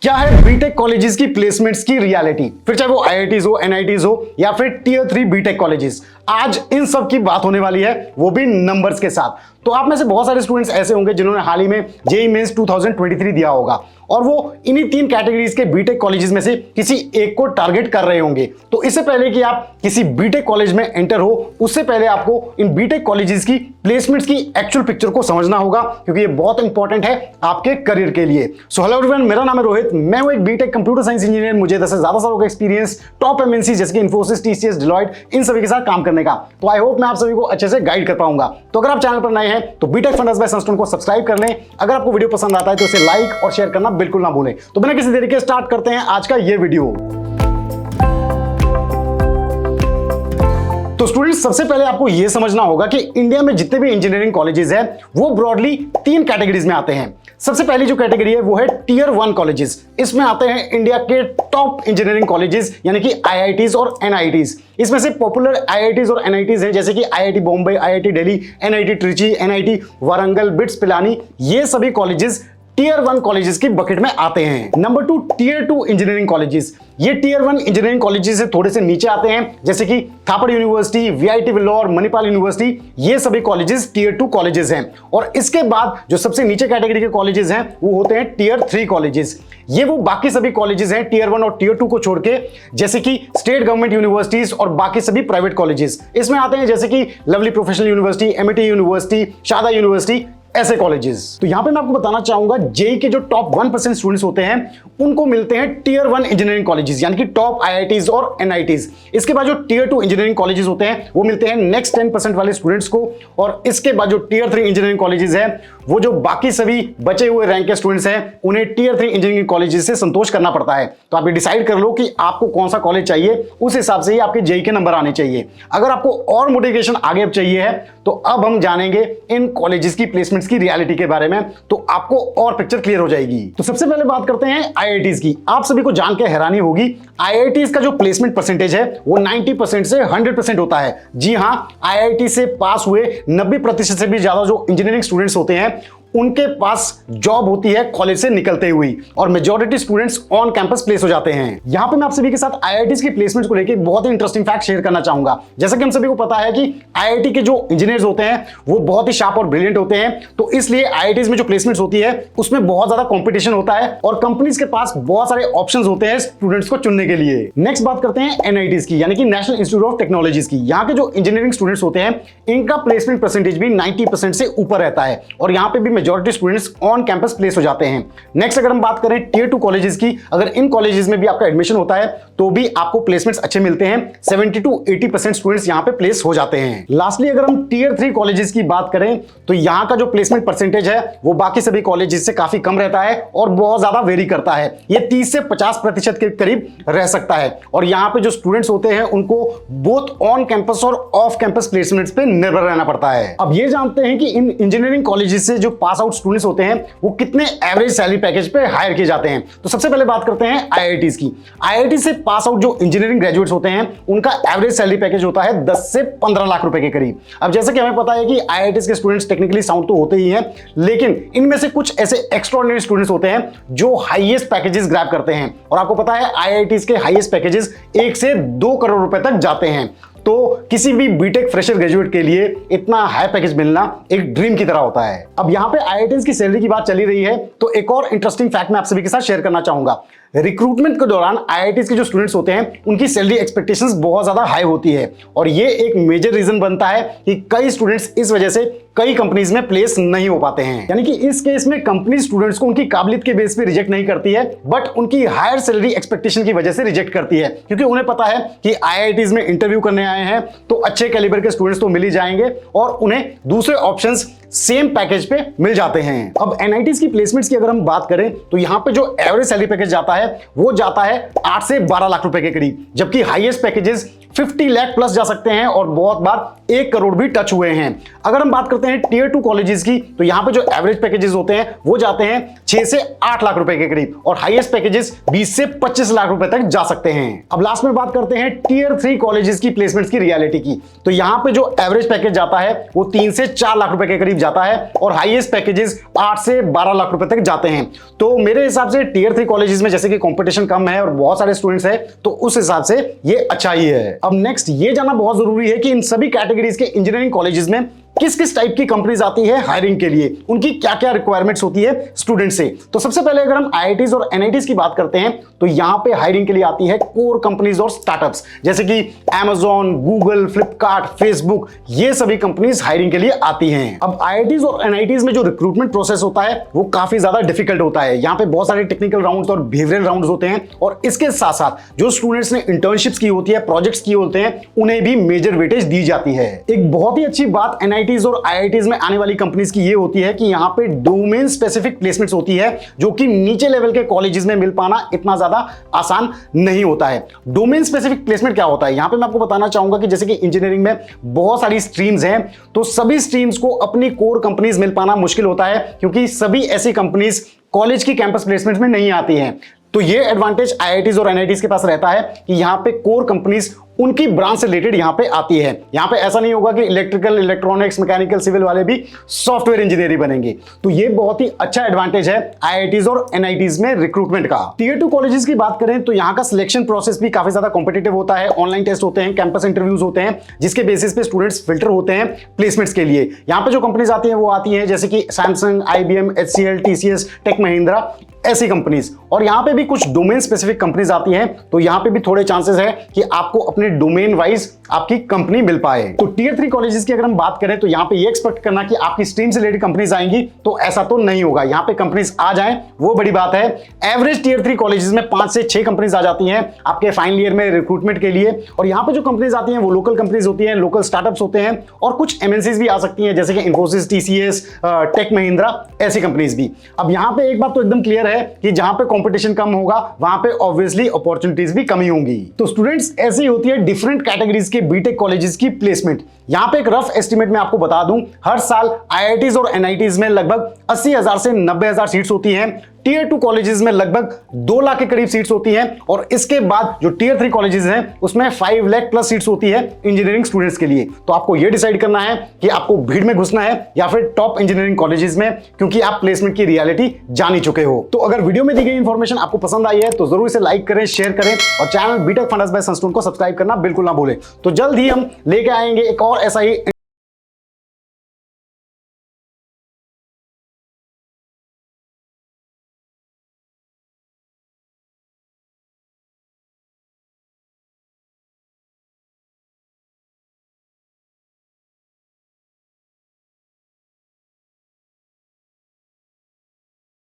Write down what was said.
क्या है BTech colleges की प्लेसमेंट्स की रियलिटी, फिर चाहे वो आईआईटीज हो, एनआईटीज हो या फिर टियर 3 बीटेक कॉलेजेस। आज इन सब की बात होने वाली है, वो भी नंबर्स के साथ। तो आप में से बहुत सारे स्टूडेंट्स ऐसे होंगे जिन्होंने हाल ही में जेईई मेंस 2023 दिया होगा और वो इन्हीं 3 कैटेगरीज के बीटेक कॉलेजेस में से किसी एक को टारगेट कर रहे होंगे। तो इससे पहले कि आप किसी बीटेक कॉलेज में एंटर हो, उससे पहले आपको इन बीटेक कॉलेजेस की प्लेसमेंट्स की एक्चुअल पिक्चर को समझना होगा, क्योंकि ये बहुत इंपॉर्टेंट है आपके करियर के लिए। सो हेलो एवरीवन, मेरा नाम है रोहित, मैं हूं एक बीटेक कंप्यूटर साइंस इंजीनियर। मुझे 10 से ज्यादा सालों का एक्सपीरियंस टॉप एमएनसी जैसे कि इन्फोसिस, टीसीएस, डिलॉयट, इन सभी के साथ काम करने का। तो आई होप मैं आप सभी को अच्छे से गाइड कर पाऊंगा। तो अगर आप चैनल पर नए हैं तो बीटेक फंडास बाय सनस्टोन को सब्सक्राइब कर लें। अगर आपको वीडियो पसंद आता है तो इसे लाइक और शेयर करना बिल्कुल ना भूलें। तो बिना किसी देरी के स्टार्ट करते हैं आज का ये वीडियो। तो स्टूडेंट्स, सबसे पहले आपको यह समझना होगा कि इंडिया में जितने भी इंजीनियरिंग कॉलेजेस हैं वो ब्रॉडली 3 कैटेगरीज में आते हैं। सबसे पहली जो कैटेगरी है वो है टियर 1 कॉलेजेस। इसमें आते हैं इंडिया के टॉप इंजीनियरिंग कॉलेजेस, यानी कि आईआईटीज और एनआईटीज। इसमें से पॉपुलर आईआईटीज और एनआईटीज हैं जैसे कि IIT Bombay, IIT Delhi, NIT Trichy, NIT Warangal, BITS Pilani. ये सभी कॉलेजेस टियर 1 कॉलेजेस की बकेट में आते हैं। Number 2, tier 2 engineering colleges. ये टियर 1 इंजीनियरिंग कॉलेजेस से थोड़े से नीचे आते हैं, जैसे कि Thapar university, VIT Vellore, Manipal university. ये सभी कॉलेजेस टियर 2 कॉलेजेस हैं। और इसके बाद जो सबसे नीचे कैटेगरी के कॉलेजेस हैं वो होते हैं टियर 3 कॉलेजेस। ये वो बाकी सभी कॉलेजेस हैं टियर 1 और टियर 2 को छोड़ के, जैसे कि स्टेट गवर्नमेंट यूनिवर्सिटीज और बाकी सभी प्राइवेट कॉलेजेस। इसमें आते हैं जैसे कि Lovely Professional University, MIT University, Sharda University, ऐसे कॉलेजेस। तो यहां पे मैं आपको बताना चाहूंगा, जेईई के जो टॉप 1% स्टूडेंट्स होते हैं उनको मिलते हैं टियर 1 इंजीनियरिंग कॉलेजेस, यानी कि टॉप आईआईटीज और एनआईटीज। इसके बाद जो टियर 2 इंजीनियरिंग कॉलेजेस होते हैं वो मिलते हैं नेक्स्ट 10% वाले स्टूडेंट्स को। और इसके बाद जो टियर 3 इंजीनियरिंग कॉलेजेस हैं वो जो बाकी सभी बचे हुए रैंक के स्टूडेंट्स हैं उन्हें टियर 3 इंजीनियरिंग कॉलेजेस से संतोष करना पड़ता है। तो आप ये डिसाइड कर लो कि आपको कौन सा कॉलेज चाहिए, उस हिसाब से ही आपके जेईई के नंबर आने चाहिए। अगर आपको और मोटिवेशन आगे चाहिए है तो अब हम जानेंगे इन कॉलेजेस की प्लेसमेंट्स की रियलिटी के बारे में, तो आपको और पिक्चर क्लियर हो जाएगी। तो सबसे पहले बात करते हैं आईआईटीज की। आप सभी को जान के हैरानी होगी, आईआईटीज का जो प्लेसमेंट परसेंटेज है वो 90% से 100% होता है। जी हां, आईआईटी से पास हुए 90% से भी ज्यादा जो इंजीनियरिंग स्टूडेंट्स होते हैं उनके पास जॉब होती है कॉलेज से निकलते हुई, और majority students on campus place हो जाते हैं। यहां पे मैं आप सभी के साथ आईआईटीज की प्लेसमेंट्स को लेकर बहुत ही इंटरेस्टिंग फैक्ट शेयर करना चाहूंगा। जैसा कि हम सभी को पता है कि आईआईटी के जो इंजीनियर्स होते हैं वो बहुत ही शार्प और ब्रिलियंट होते हैं, तो इसलिए आईआईटीज में जो प्लेसमेंट्स होती है उसमें बहुत ज्यादा कॉम्पिटिशन होता है और कंपनीज के पास बहुत सारे ऑप्शंस होते हैं स्टूडेंट्स को चुनने के लिए। नेक्स्ट बात करते हैं एनआईटीज की, यानी कि नेशनल इंस्टीट्यूट ऑफ टेक्नोलॉजीज की। यहाँ के जो इंजीनियरिंग स्टूडेंट्स होते हैं इनका प्लेसमेंट परसेंटेज भी 90% से ऊपर रहता है और यहाँ पे भी majority students on campus place हो जाते हैं। नेक्स्ट अगर हम बात करें टियर 2 कॉलेजेस की, अगर इन कॉलेजेस में भी आपका एडमिशन होता है तो भी आपको प्लेसमेंट्स अच्छे मिलते हैं। 70 to 80% स्टूडेंट्स यहां पे प्लेस हो जाते हैं। लास्टली अगर हम टियर 3 कॉलेजेस की बात करें तो यहां का जो प्लेसमेंट परसेंटेज है वो बाकी सभी कॉलेजेस से काफी कम रहता है और बहुत ज्यादा वेरी करता है। ये 30 से 50% के करीब रह सकता है। और यहां पे जो स्टूडेंट्स होते हैं उनको बोथ ऑन कैंपस और ऑफ कैंपस प्लेसमेंट्स पे निर्भर रहना पड़ता है। अब ये जानते हैं कि इन इंजीनियरिंग कॉलेजेस से जो पास आउट स्टूडेंट्स होते हैं वो कितने एवरेज सैलरी पैकेज पे हायर किए जाते हैं। तो सबसे पहले बात करते हैं आईआईटीज की। आईआईटी से पास आउट जो इंजीनियरिंग ग्रेजुएट्स होते हैं उनका एवरेज सैलरी पैकेज होता है 10 से 15 लाख रुपए के करीब। अब जैसे कि हमें पता है कि आईआईटीज के स्टूडेंट्स टेक्निकली साउंड तो होते ही हैं, लेकिन इनमें से कुछ ऐसे एक्स्ट्राऑर्डिनरी स्टूडेंट्स होते हैं जो हाईएस्ट पैकेजेस ग्रैब करते हैं। और आपको पता है आईआईटीज के हाईएस्ट पैकेजेस 1 से 2 करोड़ रुपए तक जाते हैं। तो किसी भी बीटेक फ्रेशर ग्रेजुएट के लिए इतना हाई पैकेज मिलना एक ड्रीम की तरह होता है। अब यहां पे आईआईटीज की सैलरी की बात चली रही है तो एक और इंटरेस्टिंग फैक्ट मैं आप सभी के साथ शेयर करना चाहूंगा। रिक्रूटमेंट के दौरान आईआईटीज के जो स्टूडेंट्स होते हैं उनकी सैलरी एक्सपेक्टेशंस बहुत ज्यादा हाई होती है और ये एक मेजर रीजन बनता है कि कई स्टूडेंट्स इस वजह से कई कंपनीज में प्लेस नहीं हो पाते हैं। यानी कि इस केस में कंपनी स्टूडेंट्स को उनकी काबिलियत के बेस पे रिजेक्ट नहीं करती है, बट उनकी हायर सैलरी एक्सपेक्टेशन की वजह से रिजेक्ट करती है, क्योंकि उन्हें पता है कि आईआईटीज में इंटरव्यू करने आए हैं तो अच्छे कैलिबर के स्टूडेंट्स तो मिल ही जाएंगे और उन्हें दूसरे ऑप्शंस सेम पैकेज पे मिल जाते हैं। अब एनआईटीज की प्लेसमेंट्स की अगर हम बात करें तो यहां पे जो एवरेज सैलरी पैकेज जाता है वो जाता है 8 से 12 लाख रुपए के करीब, जबकि हाईएस्ट पैकेजेस 50 लाख प्लस जा सकते हैं और बहुत बार 1 करोड़ भी टच हुए हैं। अगर हम बात करते हैं टीयर 2 कॉलेजेस की, तो यहां पे जो एवरेज पैकेजेस होते हैं वो जाते हैं 6 से 8 लाख रुपए के करीब, और हाईएस्ट पैकेजेस 20 से 25 लाख रुपए तक जा सकते हैं। अब लास्ट में बात करते हैं टीयर 3 कॉलेजेस की प्लेसमेंट्स की रियलिटी की। तो यहां पे जो एवरेज पैकेज जाता है वो 3 से 4 लाख रुपए के करीब जाता है, और हाईएस्ट पैकेजेस 8 से 12 लाख रुपए तक जाते हैं। तो मेरे हिसाब से टीयर 3 कॉलेजेस में जैसे कि कंपटीशन कम है और बहुत सारे स्टूडेंट्स हैं, तो उस हिसाब से ये अच्छा ही है। अब नेक्स्ट ये जानना बहुत जरूरी है कि इन सभी कैटेगरीज के इंजीनियरिंग कॉलेजेस में किस किस टाइप की कंपनीज आती है हायरिंग के लिए, उनकी क्या क्या रिक्वायरमेंट्स होती है स्टूडेंट से। तो सबसे पहले अगर हम आईआईटीज और एनआईटीज की बात करते हैं, तो यहां पे हायरिंग के लिए आती है कोर कंपनीज और स्टार्टअप्स, जैसे कि Amazon, गूगल, फ्लिपकार्ट, फेसबुक, ये सभी कंपनीज हायरिंग के लिए आती हैं। अब आईआईटीज और एनआईटीज में जो रिक्रूटमेंट प्रोसेस होता है वो काफी ज्यादा डिफिकल्ट होता है। यहाँ पे बहुत सारे टेक्निकल राउंड्स और बिहेवियरल राउंड्स होते हैं, और इसके साथ साथ जो स्टूडेंट्स ने इंटर्नशिप्स की होती है, प्रोजेक्ट्स किए होते हैं, उन्हें भी मेजर वेटेज दी जाती है। एक बहुत ही अच्छी बात एनआईटीज और आईआईटीज में आने वाली कंपनीज की ये होती है कि यहां पे डोमेन स्पेसिफिक प्लेसमेंट्स होती है, जो कि नीचे लेवल के कॉलेजेस में मिल पाना इतना ज्यादा आसान नहीं होता है। डोमेन स्पेसिफिक प्लेसमेंट क्या होता है, यहां पे मैं आपको बताना चाहूंगा कि जैसे कि इंजीनियरिंग में बहुत सारी स्ट्रीम्स हैं, तो सभी स्ट्रीम्स को अपनी कोर कंपनीज मिल पाना मुश्किल होता है, क्योंकि सभी ऐसी कंपनीज कॉलेज की कैंपस प्लेसमेंट में नहीं आती हैं। तो ये एडवांटेज आईआईटीज और एनआईटीज के पास रहता है कि यहां पे कोर कंपनीज उनकी ब्रांच से रिलेटेड यहां पे आती है। यहां पे ऐसा नहीं होगा कि इलेक्ट्रिकल, इलेक्ट्रॉनिक्स, मैकेनिकल, सिविल वाले भी सॉफ्टवेयर इंजीनियरिंग बनेंगे। तो ये बहुत ही अच्छा एडवांटेज है आईआईटीज और एनआईटीज में रिक्रूटमेंट का। टीयर 2 कॉलेजेस की बात करें तो यहां का सिलेक्शन प्रोसेस भी काफी ज्यादा कॉम्पिटिटिव होता है। ऑनलाइन टेस्ट होते हैं, कैंपस इंटरव्यूज होते हैं, जिसके बेसिस पे स्टूडेंट्स फिल्टर होते हैं प्लेसमेंट्स के लिए। यहां पे जो कंपनीज आती हैं वो आती हैं जैसे कि Samsung, IBM, HCL, TCS, Tech Mahindra, ऐसी कंपनीज। और यहां पे भी कुछ डोमेन स्पेसिफिक कंपनीज आती हैं, तो यहां पे भी थोड़े चांसेस है कि आपको अपने डोमेन वाइज आपकी कंपनी मिल पाए। तो टीयर 3 कॉलेजेस की अगर हम बात करें तो यहां पे ये एक्सपेक्ट करना कि आपकी स्ट्रीम से रिलेटेड कंपनीज आएंगी, तो ऐसा तो नहीं होगा। यहां पे कंपनीज आ जाएं वो बड़ी बात है। एवरेज टीयर 3 कॉलेजेस में 5 से 6 कंपनीज आ जाती हैं आपके फाइनल ईयर में रिक्रूटमेंट के लिए। और यहां पे जो कंपनीज आती हैं वो लोकल कंपनीज होती हैं, लोकल स्टार्टअप्स होते हैं, और कुछ एमएनसीज भी आ सकती हैं जैसे कि इन्फोसिस, TCS, टेक महिंद्रा, ऐसी कंपनीज भी। अब यहां पे एक बात तो एकदम क्लियर है कि जहां पे कंपटीशन कम होगा वहां पे ऑब्वियसली अपॉर्चुनिटीज भी कम ही होंगी। तो स्टूडेंट्स, ऐसी होती है डिफरेंट कैटेगरीज के बीटेक कॉलेजेस की प्लेसमेंट। यहां पे एक रफ एस्टिमेट में आपको बता दूं, हर साल आईआईटीज और एनआईटीज में लगभग 80,000 से 90,000 सीट्स होती हैं। टीयर 2 कॉलेजेस में लगभग 2 लाख के करीब सीट्स होती हैं, और इसके बाद जो टीयर 3 कॉलेजेस हैं उसमें 5 लाख प्लस सीट्स होती है इंजीनियरिंग स्टूडेंट्स के लिए। तो आपको यह डिसाइड करना है कि आपको भीड़ में घुसना है या फिर टॉप इंजीनियरिंग कॉलेजेस में, क्योंकि आप प्लेसमेंट की रियलिटी जान ही चुके हो। तो अगर वीडियो में दी गई इंफॉर्मेशन आपको पसंद आई है तो जरूर इसे लाइक करें, शेयर करें, और channel BTech Fundas by Sunstone को सब्सक्राइब करना बिल्कुल ना भूलें। तो जल्द ही हम लेके आएंगे एक और ऐसा ही